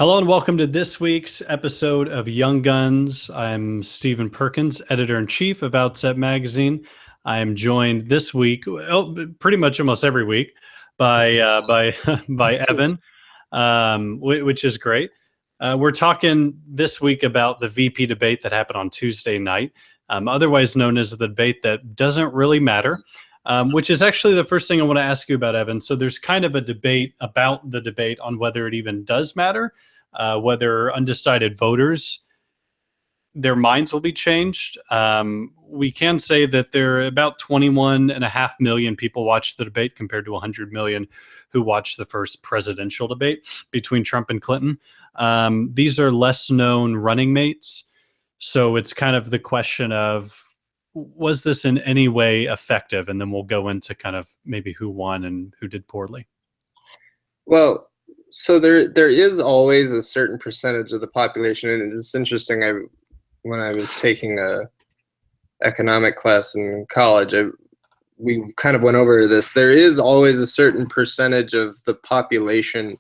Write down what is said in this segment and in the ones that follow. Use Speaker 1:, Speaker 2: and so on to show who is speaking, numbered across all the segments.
Speaker 1: Hello and welcome to this week's episode of Young Guns. I'm Stephen Perkins, editor-in-chief of Outset Magazine. I am joined this week, pretty much almost every week, by by Evan, which is great. We're talking this week about the VP debate that happened on Tuesday night, otherwise known as the debate that doesn't really matter. Which is actually the first thing I want to ask you about, Evan. So there's kind of a debate about the debate on whether it even does matter, whether undecided voters, their minds will be changed. We can say that there are about 21.5 million people watched the debate compared to 100 million who watched the first presidential debate between Trump and Clinton. These are less known running mates. So it's kind of the question of, was this in any way effective? And then we'll go into kind of maybe who won and who did poorly.
Speaker 2: Well, so there is always a certain percentage of the population, and it's interesting. When I was taking a economic class in college, we kind of went over this. There is always a certain percentage of the population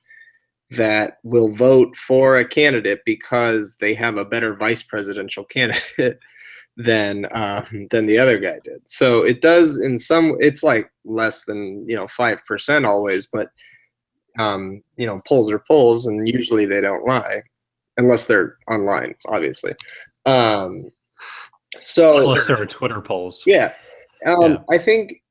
Speaker 2: that will vote for a candidate because they have a better vice presidential candidate than the other guy did. So it does it's like less than 5% always, but polls are polls, and usually they don't lie unless they're online, obviously. So
Speaker 1: unless there are Twitter polls.
Speaker 2: Yeah. I think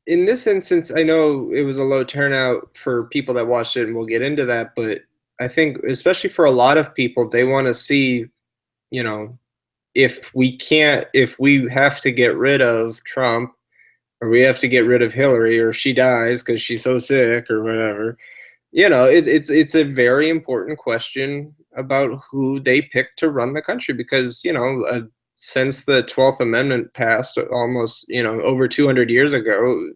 Speaker 2: in this instance, I know it was a low turnout for people that watched it, and we'll get into that, but I think especially for a lot of people, they want to see, if we have to get rid of Trump, or we have to get rid of Hillary, or she dies because she's so sick or whatever, it's a very important question about who they pick to run the country, because, since the 12th Amendment passed almost, over 200 years ago,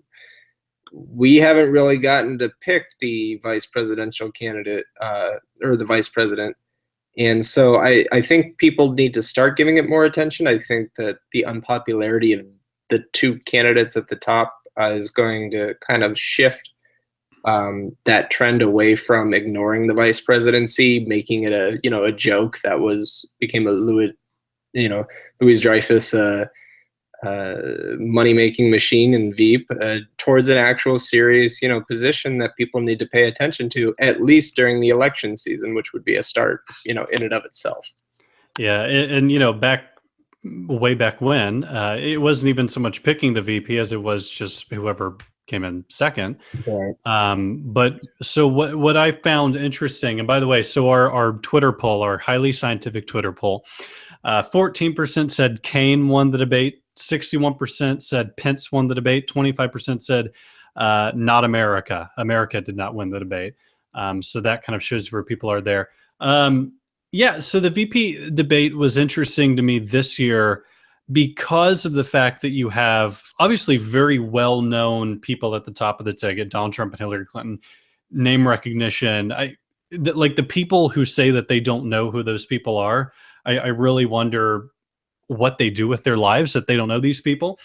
Speaker 2: we haven't really gotten to pick the vice presidential candidate, or the vice president. And so I think people need to start giving it more attention. I think that the unpopularity of the two candidates at the top is going to kind of shift that trend away from ignoring the vice presidency, making it a joke that became a Louis Dreyfus money-making machine in Veep, towards an actual serious position that people need to pay attention to, at least during the election season, which would be a start in and of itself.
Speaker 1: Yeah, and way back when, it wasn't even so much picking the VP as it was just whoever came in second.
Speaker 2: Right.
Speaker 1: But so what I found interesting, and by the way, so our Twitter poll, our highly scientific Twitter poll, 14% said Kaine won the debate, 61% said Pence won the debate, 25% said not America. America did not win the debate. So that kind of shows where people are there. Yeah, so the VP debate was interesting to me this year because of the fact that you have obviously very well-known people at the top of the ticket, Donald Trump and Hillary Clinton, name recognition. Like the people who say that they don't know who those people are, I really wonder what they do with their lives that they don't know these people.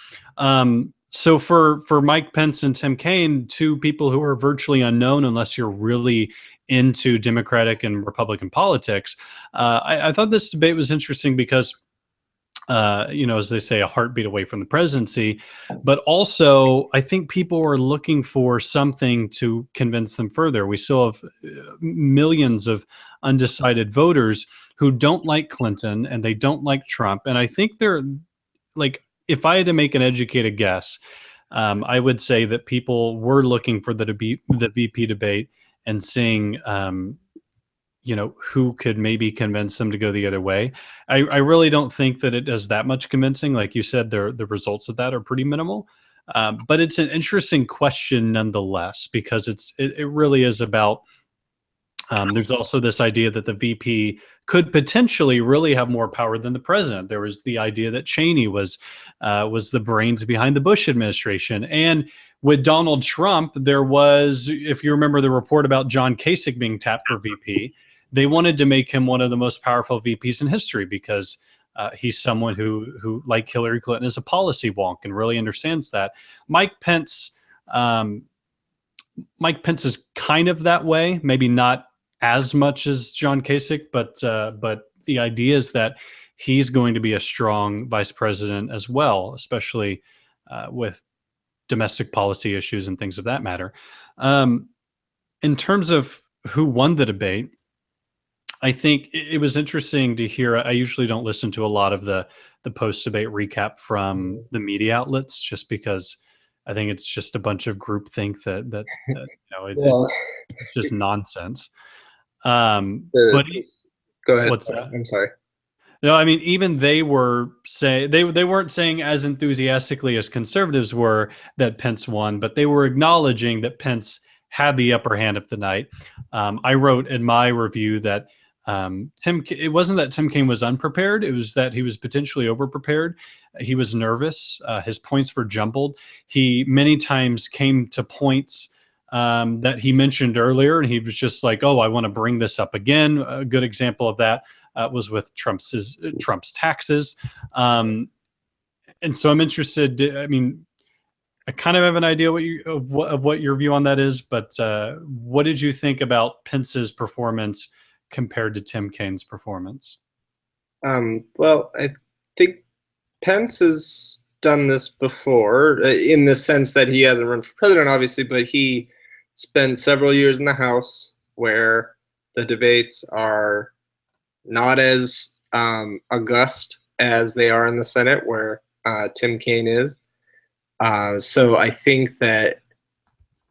Speaker 1: So for Mike Pence and Tim Kaine, two people who are virtually unknown unless you're really into Democratic and Republican politics, I thought this debate was interesting because, as they say, a heartbeat away from the presidency, but also I think people were looking for something to convince them further. We still have millions of undecided voters who don't like Clinton and they don't like Trump. And I think they're like, if I had to make an educated guess, I would say that people were looking for the VP debate and seeing, who could maybe convince them to go the other way. I really don't think that it does that much convincing. Like you said, the results of that are pretty minimal. But it's an interesting question nonetheless, because it really is about, there's also this idea that the VP could potentially really have more power than the president. There was the idea that Cheney was the brains behind the Bush administration. And with Donald Trump, there was, if you remember the report about John Kasich being tapped for VP, they wanted to make him one of the most powerful VPs in history because he's someone who, like Hillary Clinton, is a policy wonk and really understands that. Mike Pence is kind of that way, maybe not as much as John Kasich, but the idea is that he's going to be a strong vice president as well, especially with domestic policy issues and things of that matter. In terms of who won the debate, I think it was interesting to hear. I usually don't listen to a lot of the post-debate recap from the media outlets, just because I think it's just a bunch of groupthink that
Speaker 2: Well,
Speaker 1: it's just nonsense.
Speaker 2: the,
Speaker 1: But
Speaker 2: this, go ahead.
Speaker 1: what's that?
Speaker 2: I'm sorry.
Speaker 1: No, I mean, even they were saying they weren't saying as enthusiastically as conservatives were that Pence won, but they were acknowledging that Pence had the upper hand of the night. I wrote in my review that it wasn't that Tim Kaine was unprepared; it was that he was potentially overprepared. He was nervous. His points were jumbled. He many times came to points that he mentioned earlier, and he was just like, "Oh, I want to bring this up again." A good example of that was with Trump's taxes, and so I'm interested. I mean, I kind of have an idea of what your view on that is, but what did you think about Pence's performance compared to Tim Kaine's performance?
Speaker 2: Well, I think Pence has done this before, in the sense that he hasn't run for president, obviously, but he spent several years in the House where the debates are not as august as they are in the Senate, where Tim Kaine is. So I think that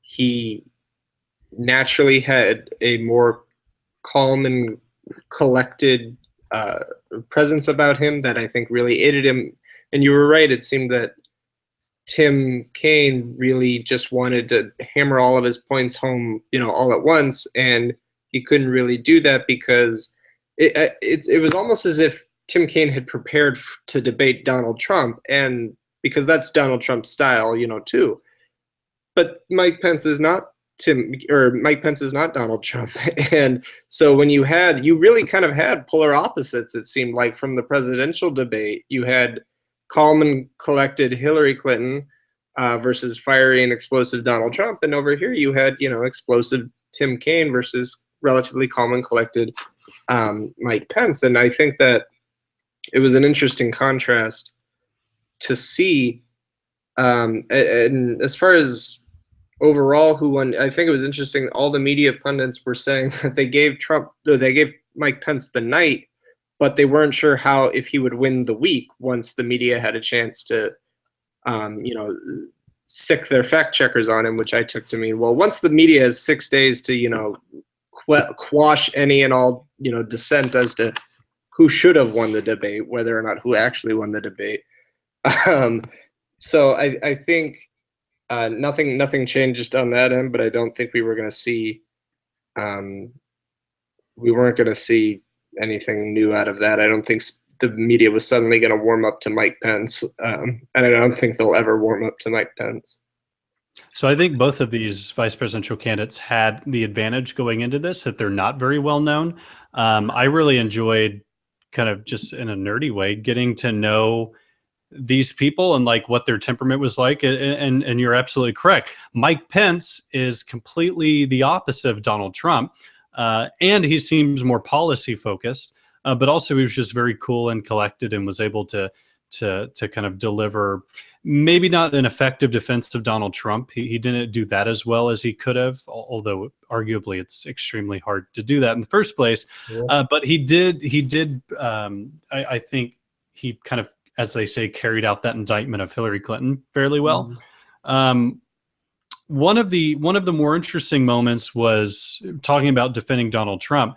Speaker 2: he naturally had a more calm and collected presence about him that I think really aided him. And you were right, it seemed that Tim Kaine really just wanted to hammer all of his points home, all at once, and he couldn't really do that because it was almost as if Tim Kaine had prepared to debate Donald Trump, and because that's Donald Trump's style, too. But Mike Pence is not Donald Trump. And so when you really kind of had polar opposites, it seemed like, from the presidential debate. You had calm and collected Hillary Clinton versus fiery and explosive Donald Trump. And over here you had, explosive Tim Kaine versus relatively calm and collected Mike Pence. And I think that it was an interesting contrast to see. And as far as overall who won, I think it was interesting. All the media pundits were saying that they gave Mike Pence the night, but they weren't sure if he would win the week once the media had a chance to, sick their fact checkers on him, which I took to mean, well, once the media has 6 days to, quash any and all, dissent as to who should have won the debate, whether or not who actually won the debate. So I think nothing changed on that end, but I don't think we were going to see, we weren't going to see anything new out of that. I don't think the media was suddenly going to warm up to Mike Pence, and I don't think they'll ever warm up to Mike Pence.
Speaker 1: So I think both of these vice presidential candidates had the advantage going into this, that they're not very well known. I really enjoyed, kind of just in a nerdy way, getting to know these people and like what their temperament was like. And you're absolutely correct. Mike Pence is completely the opposite of Donald Trump. And he seems more policy focused, but also he was just very cool and collected and was able to kind of deliver maybe not an effective defense of Donald Trump. He didn't do that as well as he could have, although arguably it's extremely hard to do that in the first place. Yeah. But he did. I think he kind of, as they say, carried out that indictment of Hillary Clinton fairly well. Mm-hmm. One of the more interesting moments was talking about defending Donald Trump.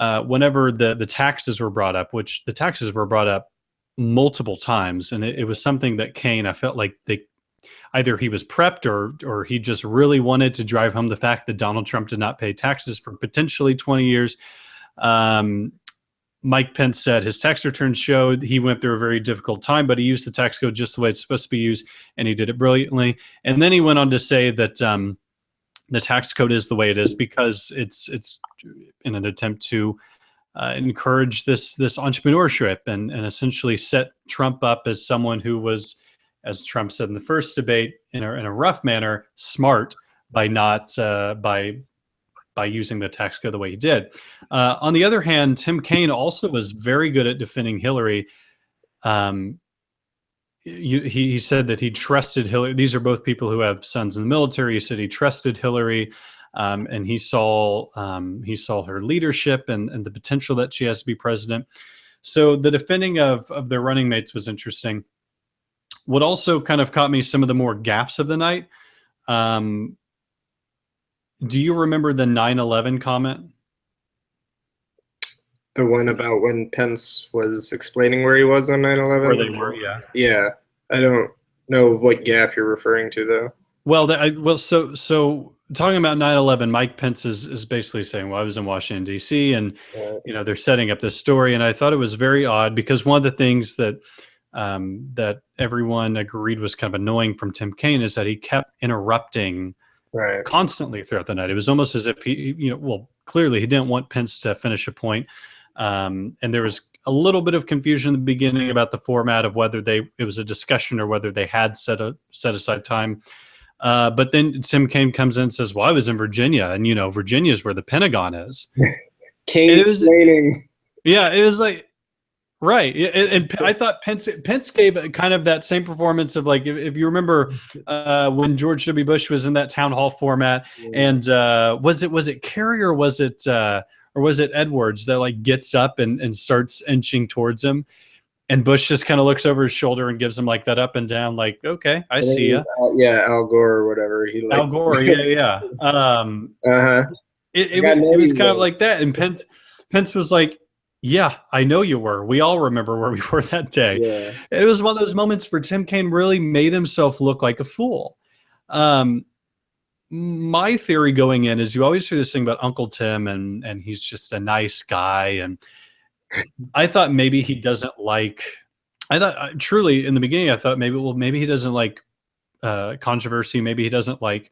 Speaker 1: Whenever the taxes were brought up, which the taxes were brought up multiple times, and it was something that Kaine, I felt like either he was prepped or he just really wanted to drive home the fact that Donald Trump did not pay taxes for potentially 20 years. Mike Pence said his tax returns showed he went through a very difficult time, but he used the tax code just the way it's supposed to be used, and he did it brilliantly. And then he went on to say that the tax code is the way it is because it's in an attempt to encourage this entrepreneurship and essentially set Trump up as someone who was, as Trump said in the first debate, in a rough manner, smart by not by by using the tax code the way he did. On the other hand, Tim Kaine also was very good at defending Hillary. He said that he trusted Hillary. These are both people who have sons in the military. He said he trusted Hillary, and he saw her leadership and the potential that she has to be president. So the defending of their running mates was interesting. What also kind of caught me some of the more gaffes of the night. Do you remember the 9/11 comment?
Speaker 2: The one about when Pence was explaining where he was on 9/11?
Speaker 1: Where they were, yeah.
Speaker 2: Yeah. I don't know what gaffe you're referring to, though.
Speaker 1: Well, so talking about 9/11, Mike Pence is basically saying, well, I was in Washington, D.C., and they're setting up this story. And I thought it was very odd because one of the things that that everyone agreed was kind of annoying from Tim Kaine is that he kept interrupting constantly throughout the night. It was almost as if clearly he didn't want Pence to finish a point. And there was a little bit of confusion in the beginning about the format of whether it was a discussion or whether they had set aside time. But then Tim Kaine comes in and says, well, I was in Virginia, and Virginia is where the Pentagon is.
Speaker 2: Kaine explaining.
Speaker 1: Yeah, it was like, right. And I thought Pence gave kind of that same performance of, like, if you remember when George W. Bush was in that town hall format, and was it Kerry or was it Edwards that like gets up and starts inching towards him, and Bush just kind of looks over his shoulder and gives him like that up and down, like, okay, I see you.
Speaker 2: Al Gore or whatever he likes.
Speaker 1: Al Gore, yeah. It was kind of like that, and Pence was like, yeah, I know you were. We all remember where we were that day. Yeah. It was one of those moments where Tim Kaine really made himself look like a fool. My theory going in is you always hear this thing about Uncle Tim and he's just a nice guy. And I thought maybe he doesn't like, truly in the beginning, I thought maybe he doesn't like controversy. Maybe he doesn't like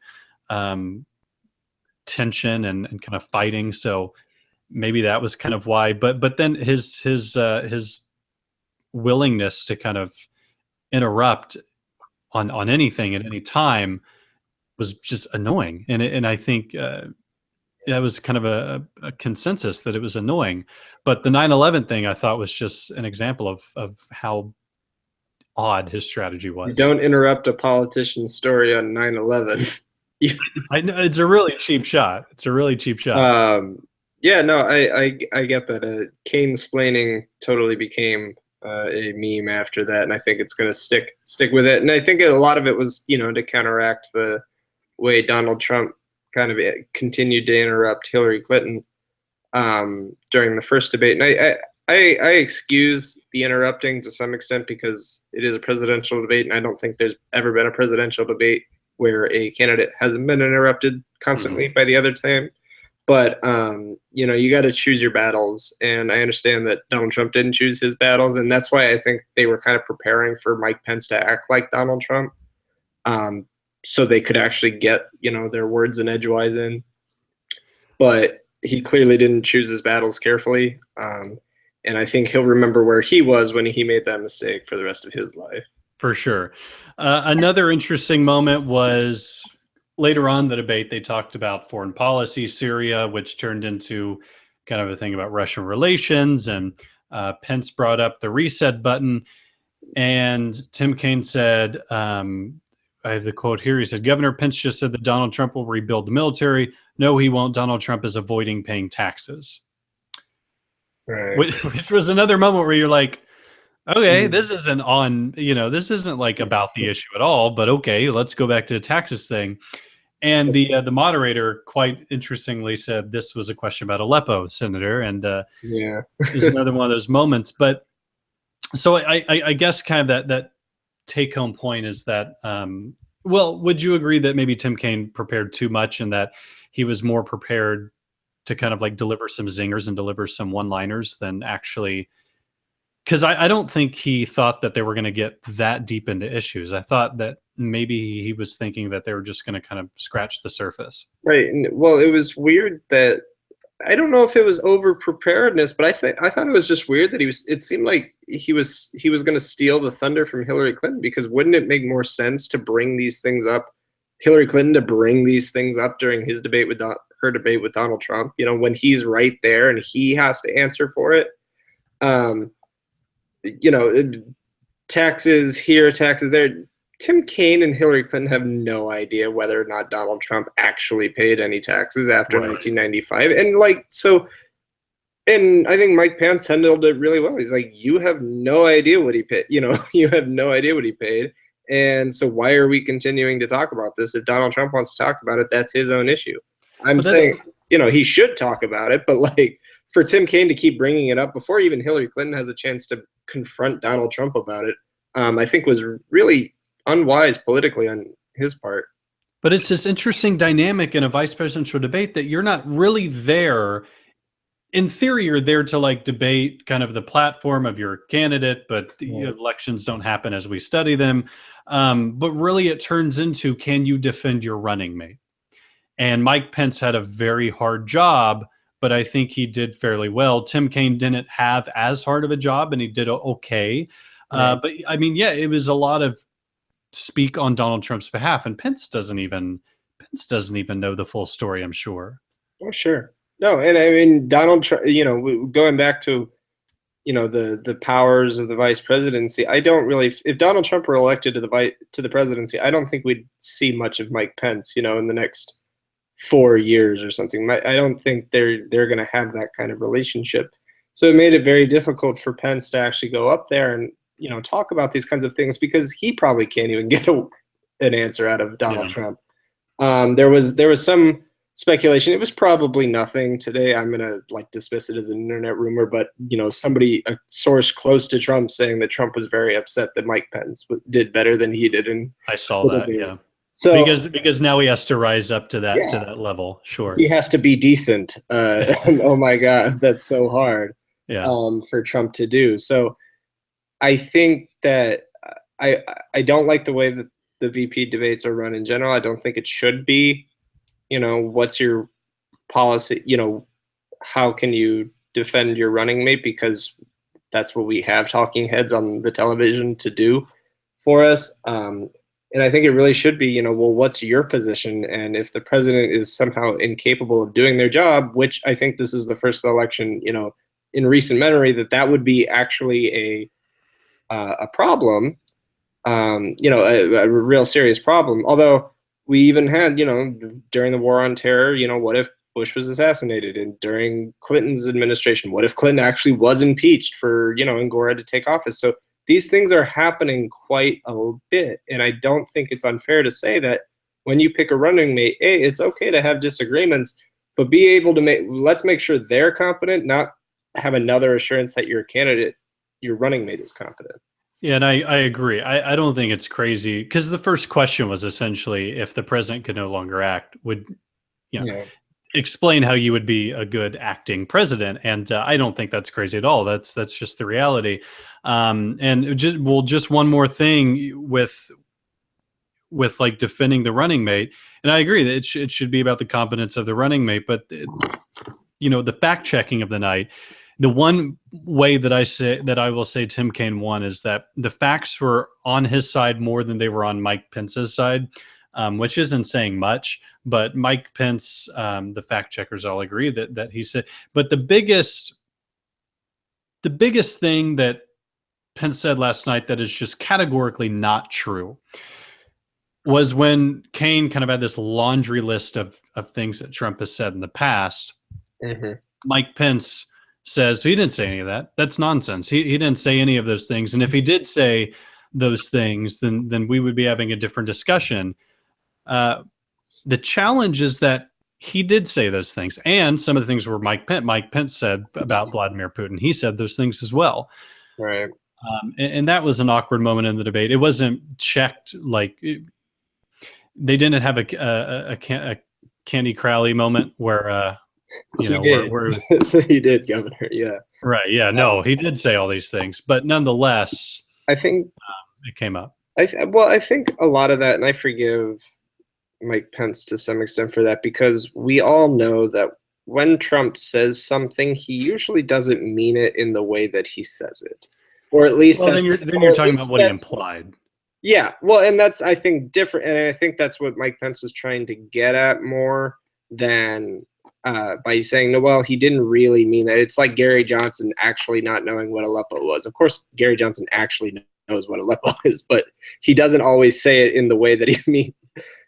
Speaker 1: tension and kind of fighting. So maybe that was kind of why, but then his willingness to kind of interrupt on anything at any time was just annoying, and I think that was kind of a consensus that it was annoying. But the 9/11 thing I thought was just an example of how odd his strategy was.
Speaker 2: You don't interrupt a politician's story on 9/11.
Speaker 1: I know it's a really cheap shot.
Speaker 2: Yeah, no, I get that. Kaine-splaining totally became a meme after that, and I think it's going to stick with it. And I think a lot of it was, to counteract the way Donald Trump kind of continued to interrupt Hillary Clinton during the first debate. And I excuse the interrupting to some extent because it is a presidential debate, and I don't think there's ever been a presidential debate where a candidate hasn't been interrupted constantly by the other team. But, you got to choose your battles. And I understand that Donald Trump didn't choose his battles. And that's why I think they were kind of preparing for Mike Pence to act like Donald Trump, so they could actually get, their words and edgewise in. But he clearly didn't choose his battles carefully. And I think he'll remember where he was when he made that mistake for the rest of his life.
Speaker 1: For sure. Another interesting moment was later on in the debate, they talked about foreign policy, Syria, which turned into kind of a thing about Russian relations. And Pence brought up the reset button. And Tim Kaine said, I have the quote here. He said, Governor Pence just said that Donald Trump will rebuild the military. No, he won't. Donald Trump is avoiding paying taxes.
Speaker 2: Right.
Speaker 1: Which was another moment where you're like, okay, this isn't this isn't like about the issue at all, but okay, let's go back to the taxes thing. And the moderator quite interestingly said this was a question about Aleppo, Senator. And it's another one of those moments. But so I guess kind of that take home point is that, would you agree that maybe Tim Kaine prepared too much and that he was more prepared to kind of like deliver some zingers and deliver some one-liners than actually, because I don't think he thought that they were going to get that deep into issues. I thought that maybe he was thinking that they were just going to kind of scratch the surface.
Speaker 2: Right. Well, it was weird that, I don't know if it was over preparedness, but I thought it was just weird that it seemed like he was going to steal the thunder from Hillary Clinton, because wouldn't it make more sense to bring these things up Hillary Clinton to bring these things up during his debate with her debate with Donald Trump. You know, when he's right there and he has to answer for it. You know, taxes here, taxes there. Tim Kaine and Hillary Clinton have no idea whether or not Donald Trump actually paid any taxes after 1995. And like, so, and I think Mike Pence handled it really well. He's like, you have no idea what he paid. You know, you have no idea what he paid. And so why are we continuing to talk about this? If Donald Trump wants to talk about it, that's his own issue. I'm saying, you know, he should talk about it, but like for Tim Kaine to keep bringing it up before even Hillary Clinton has a chance to confront Donald Trump about it, I think was really unwise politically on his part.
Speaker 1: But it's this interesting dynamic in a vice presidential debate that you're not really there. In theory, you're there to like debate kind of the platform of your candidate, but the elections don't happen as we study them. But really it turns into, can you defend your running mate? And Mike Pence had a very hard job, but I think he did fairly well. Tim Kaine didn't have as hard of a job, and he did okay. But I mean, yeah, it was a lot of speak on Donald Trump's behalf, and Pence doesn't even know the full story, I'm sure.
Speaker 2: Oh, sure. No, and I mean, Donald Trump, you know, going back to, you know, the powers of the vice presidency, I don't really, if Donald Trump were elected to the presidency, I don't think we'd see much of Mike Pence, you know, in the next 4 years or something. I don't think they're going to have that kind of relationship. So it made it very difficult for Pence to actually go up there and, you know, talk about these kinds of things because he probably can't even get an answer out of Donald Trump. There was some speculation. It was probably nothing today. I'm going to like dismiss it as an internet rumor, but you know, a source close to Trump saying that Trump was very upset that Mike Pence did better than he did. And
Speaker 1: I saw that. Yeah. So because now he has to rise up to that level. Sure.
Speaker 2: He has to be decent. Oh my God, that's so hard.
Speaker 1: Yeah.
Speaker 2: For Trump to do. So I think that I don't like the way that the VP debates are run in general. I don't think it should be. You know, what's your policy? You know, how can you defend your running mate? Because that's what we have talking heads on the television to do for us. And I think it really should be, you know, well, what's your position? And if the president is somehow incapable of doing their job, which I think this is the first election, you know, in recent memory, that would be actually a problem, you know, a real serious problem. Although we even had, you know, during the war on terror, you know, what if Bush was assassinated? And during Clinton's administration, what if Clinton actually was impeached for, you know, and Gore had to take office? So these things are happening quite a bit. And I don't think it's unfair to say that when you pick a running mate, it's okay to have disagreements, but be able to let's make sure they're competent, not have another assurance that your running mate is competent.
Speaker 1: Yeah, and I agree. I don't think it's crazy because the first question was essentially if the president could no longer act, would explain how you would be a good acting president, and I don't think that's crazy at all. That's just the reality. And just one more thing with like defending the running mate, and I agree that it should be about the competence of the running mate, but you know, the fact checking of the night. The one way that I will say Tim Kaine won is that the facts were on his side more than they were on Mike Pence's side, which isn't saying much. But Mike Pence, the fact checkers all agree that he said. But the biggest thing that Pence said last night that is just categorically not true was when Kaine kind of had this laundry list of things that Trump has said in the past.
Speaker 2: Mm-hmm.
Speaker 1: Mike Pence says he didn't say any of that. That's nonsense. He didn't say any of those things. And if he did say those things, then we would be having a different discussion. The challenge is that he did say those things, and some of the things were Mike Pence said about Vladimir Putin. He said those things as well.
Speaker 2: Right.
Speaker 1: And that was an awkward moment in the debate. It wasn't checked like they didn't have a Candy Crowley moment where.
Speaker 2: He did, Governor. Yeah.
Speaker 1: Right. Yeah. No, he did say all these things, but nonetheless,
Speaker 2: I think
Speaker 1: it came up.
Speaker 2: I think a lot of that, and I forgive Mike Pence to some extent for that, because we all know that when Trump says something, he usually doesn't mean it in the way that he says it, or at least.
Speaker 1: Well, then you're talking about what he implied.
Speaker 2: Yeah, well, and that's, I think, different, and I think that's what Mike Pence was trying to get at more than by saying, no, well, he didn't really mean that. It's like Gary Johnson actually not knowing what Aleppo was. Of course, Gary Johnson actually knows what Aleppo is, but he doesn't always say it in the way that he means.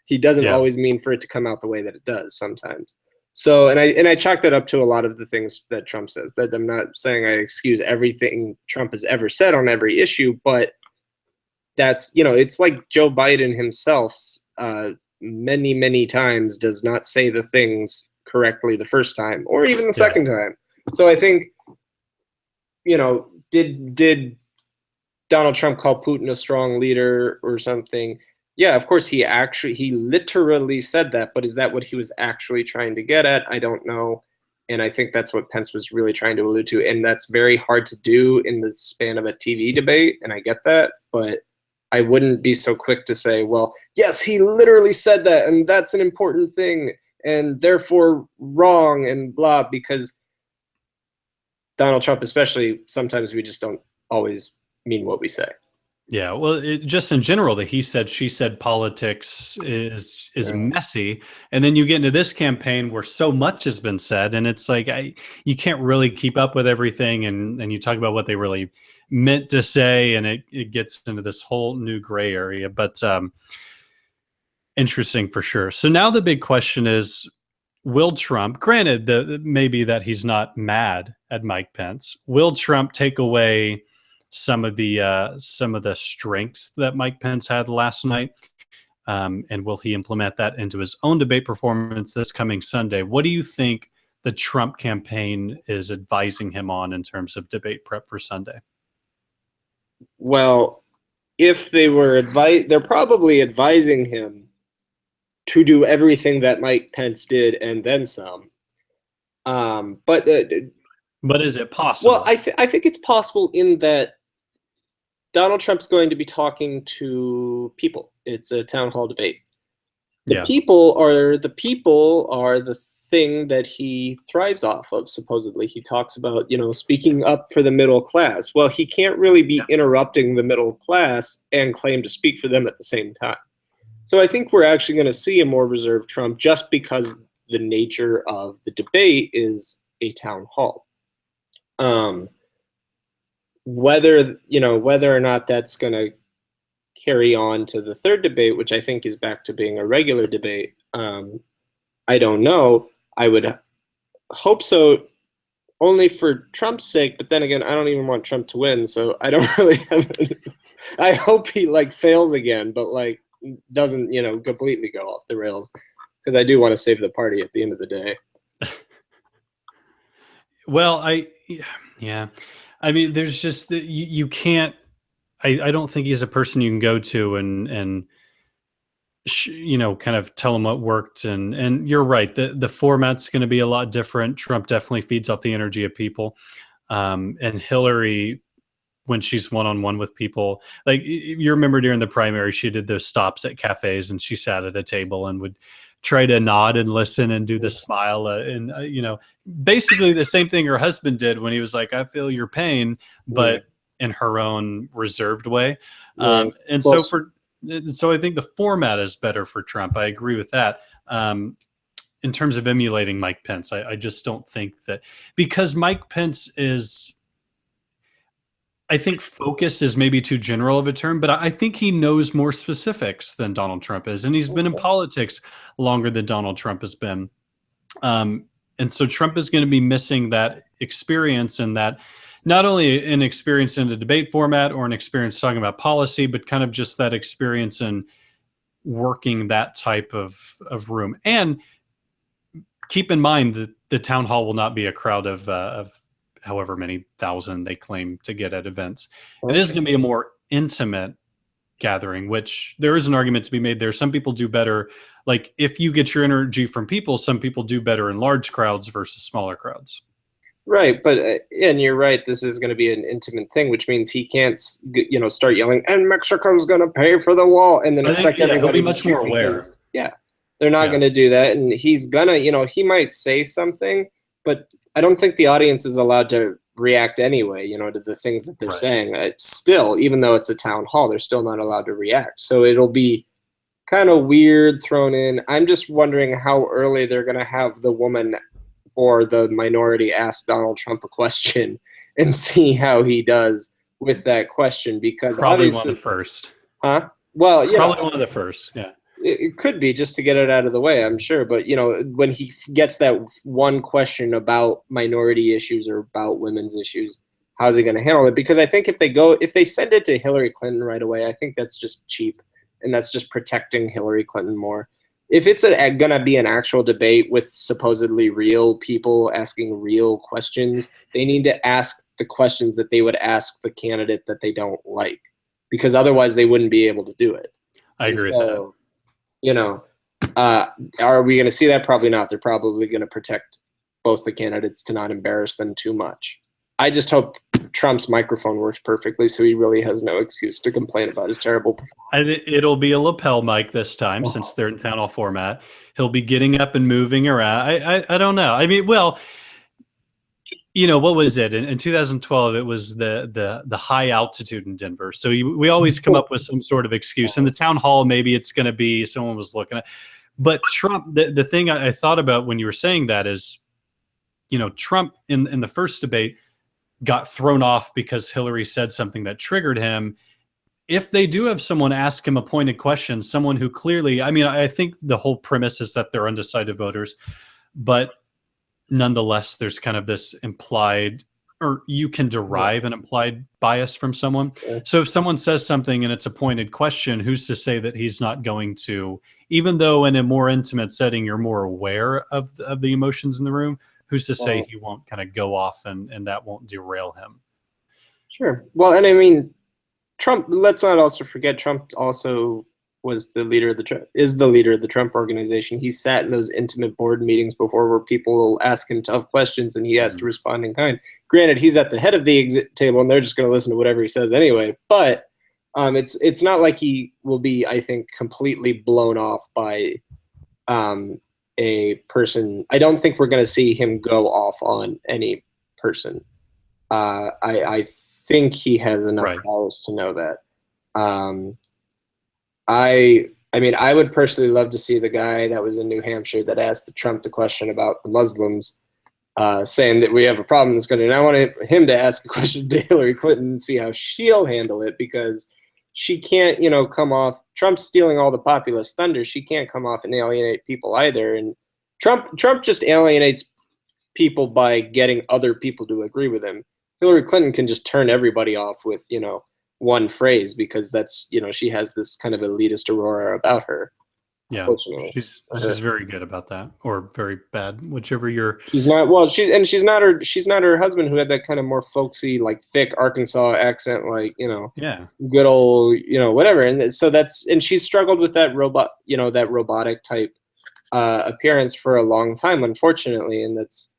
Speaker 2: He doesn't
Speaker 1: Yeah.
Speaker 2: always mean for it to come out the way that it does sometimes. So, and I chalk that up to a lot of the things that Trump says. That I'm not saying I excuse everything Trump has ever said on every issue, but that's, it's like Joe Biden himself many times does not say the things correctly the first time or even the second time. So I think, did Donald Trump call Putin a strong leader or something? Yeah, of course he literally said that, but is that what he was actually trying to get at? I don't know. And I think that's what Pence was really trying to allude to. And that's very hard to do in the span of a TV debate. And I get that, but I wouldn't be so quick to say, well, yes, he literally said that, and that's an important thing, and therefore wrong, and blah, because Donald Trump, especially, sometimes we just don't always mean what we say.
Speaker 1: Yeah, well, just in general, the he said, she said politics is messy, and then you get into this campaign where so much has been said, and it's like you can't really keep up with everything, and you talk about what they really meant to say, and it gets into this whole new gray area. But interesting for sure. So now the big question is, will Trump, granted maybe that he's not mad at Mike Pence, will Trump take away some of the strengths that Mike Pence had last night, and will he implement that into his own debate performance this coming Sunday? What do you think the Trump campaign is advising him on in terms of debate prep for Sunday?
Speaker 2: Well, if they were they're probably advising him to do everything that Mike Pence did and then some. But
Speaker 1: is it possible?
Speaker 2: Well, I think it's possible in that Donald Trump's going to be talking to people. It's a town hall debate. The people are the thing that he thrives off of, supposedly. He talks about, speaking up for the middle class. Well, he can't really be interrupting the middle class and claim to speak for them at the same time. So I think we're actually going to see a more reserved Trump just because the nature of the debate is a town hall. Whether or not that's going to carry on to the third debate, which I think is back to being a regular debate, I don't know. I would hope so, only for Trump's sake. But then again, I don't even want Trump to win, so I don't really have. I hope he fails again, but doesn't completely go off the rails, because I do want to save the party at the end of the day.
Speaker 1: Well, I mean, there's just you can't. I don't think he's a person you can go to and kind of tell him what worked. And you're right. The format's going to be a lot different. Trump definitely feeds off the energy of people, and Hillary, when she's one-on-one with people, you remember during the primary, she did those stops at cafes and she sat at a table and would try to nod and listen and do the smile, and basically the same thing her husband did when he was like, I feel your pain, but in her own reserved way. So I think the format is better for Trump. I agree with that. In terms of emulating Mike Pence, I just don't think that, because Mike Pence is, I think focus is maybe too general of a term, but I think he knows more specifics than Donald Trump is. And he's been in politics longer than Donald Trump has been. And so Trump is going to be missing that experience, and that not only an experience in the debate format or an experience talking about policy, but kind of just that experience in working that type of room. And keep in mind that the town hall will not be a crowd of however many thousand they claim to get at events. It is going to be a more intimate gathering, which there is an argument to be made there. Some people do better. If you get your energy from people, some people do better in large crowds versus smaller crowds.
Speaker 2: Right. But, and you're right, this is going to be an intimate thing, which means he can't, start yelling, and Mexico's going to pay for the wall, and then expect everybody
Speaker 1: to be much more aware.
Speaker 2: They're not going to do that. And he's going to, he might say something, but I don't think the audience is allowed to react anyway, to the things that they're
Speaker 1: Right.
Speaker 2: saying. Still, even though it's a town hall, they're still not allowed to react. So it'll be kind of weird thrown in. I'm just wondering how early they're going to have the woman or the minority ask Donald Trump a question and see how he does with that question, because
Speaker 1: Probably one of
Speaker 2: obviously,
Speaker 1: the first.
Speaker 2: huh? Well,
Speaker 1: Probably one of the first. Yeah.
Speaker 2: it could be just to get it out of the way, I'm sure. But when he gets that one question about minority issues or about women's issues, how's he going to handle it? Because I think if they send it to Hillary Clinton right away, I think that's just cheap, and that's just protecting Hillary Clinton more. If it's going to be an actual debate with supposedly real people asking real questions, they need to ask the questions that they would ask the candidate that they don't like, because otherwise they wouldn't be able to do it.
Speaker 1: I
Speaker 2: And
Speaker 1: agree with that.
Speaker 2: are we going to see that? Probably not. They're probably going to protect both the candidates to not embarrass them too much. I just hope Trump's microphone works perfectly, so he really has no excuse to complain about his terrible performance.
Speaker 1: It'll be a lapel mic this time, since they're in town hall format. He'll be getting up and moving around. I don't know. I mean, well, what was it in 2012? It was the high altitude in Denver. So we always come up with some sort of excuse. In the town hall, maybe it's going to be someone was looking at. But Trump, the thing I thought about when you were saying that is, Trump in the first debate got thrown off because Hillary said something that triggered him. If they do have someone ask him a pointed question, someone who clearly, I think the whole premise is that they're undecided voters, but nonetheless, there's kind of this implied, or you can derive an implied bias from someone.
Speaker 2: Yeah.
Speaker 1: So if someone says something and it's a pointed question, who's to say that he's not going to, even though in a more intimate setting, you're more aware of the emotions in the room, who's to say he won't kind of go off and that won't derail him?
Speaker 2: Sure. Well, and I mean, Trump, let's not also forget, Trump also is the leader of the Trump organization. He sat in those intimate board meetings before where people will ask him tough questions and he has to respond in kind. Granted, he's at the head of the exit table and they're just going to listen to whatever he says anyway. But it's not like he will be, I think, completely blown off by a person. I don't think we're going to see him go off on any person. I think he has enough powers to know that. I mean, I would personally love to see the guy that was in New Hampshire that asked Trump the question about the Muslims, saying that we have a problem in this country. And I want him to ask a question to Hillary Clinton and see how she'll handle it, because she can't, come off. Trump's stealing all the populist thunder. She can't come off and alienate people either. And Trump just alienates people by getting other people to agree with him. Hillary Clinton can just turn everybody off with, one phrase, because that's, she has this kind of elitist aurora about her.
Speaker 1: Yeah, she's very good about that, or very bad, whichever you're.
Speaker 2: She's not. Well, she's not her husband, who had that kind of more folksy, like thick Arkansas accent, like good old, whatever. And so and she's struggled with that that robotic type appearance for a long time, unfortunately, and that's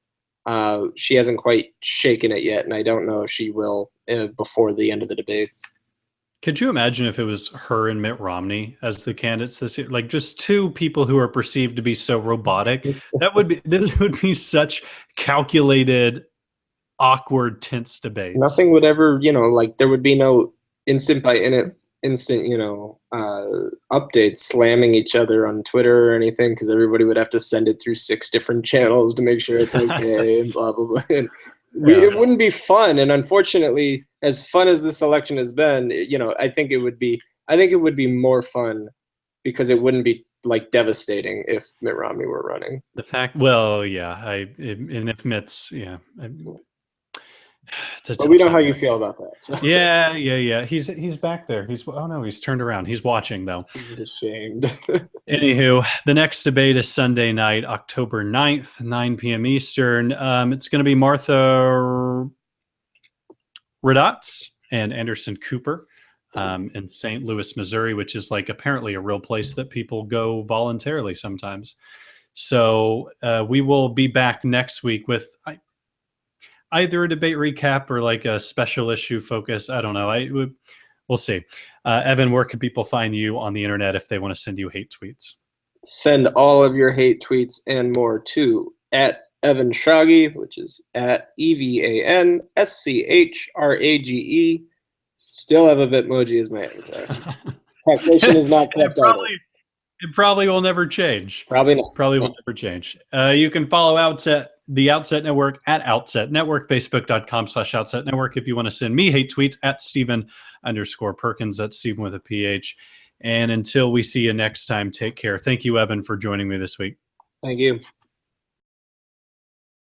Speaker 2: she hasn't quite shaken it yet, and I don't know if she will before the end of the debates.
Speaker 1: Could you imagine if it was her and Mitt Romney as the candidates this year? Like, just two people who are perceived to be so robotic. That would be such calculated, awkward, tense debates.
Speaker 2: Nothing would ever, there would be no instant updates slamming each other on Twitter or anything, because everybody would have to send it through 6 different channels to make sure it's okay and blah blah blah. And it wouldn't be fun. And unfortunately, as fun as this election has been, I think it would be more fun, because it wouldn't be like devastating if Mitt Romney were running.
Speaker 1: The fact, well, yeah, and if Mitt's, yeah.
Speaker 2: But we know how you feel about that. So.
Speaker 1: Yeah. He's back there. He's turned around. He's watching though.
Speaker 2: He's ashamed.
Speaker 1: Anywho, the next debate is Sunday night, October 9th, 9 p.m. Eastern. It's going to be Martha Raddatz and Anderson Cooper in St. Louis, Missouri, which is like apparently a real place that people go voluntarily sometimes. So we will be back next week with either a debate recap or like a special issue focus. I don't know. We'll see. Evan, where can people find you on the internet if they want to send you hate tweets?
Speaker 2: Send all of your hate tweets and more to Evan Schrage, which is at EvanSchrage. Still have a Bitmoji as my avatar. Taxation is not theft either.
Speaker 1: It probably will never change.
Speaker 2: Probably not.
Speaker 1: Probably will never change. You can follow the Outset Network at Outset Network, Facebook.com/Outset Network. If you want to send me hate tweets at Steven_Perkins, that's Steven with a PH. And until we see you next time, take care. Thank you, Evan, for joining me this week.
Speaker 2: Thank you.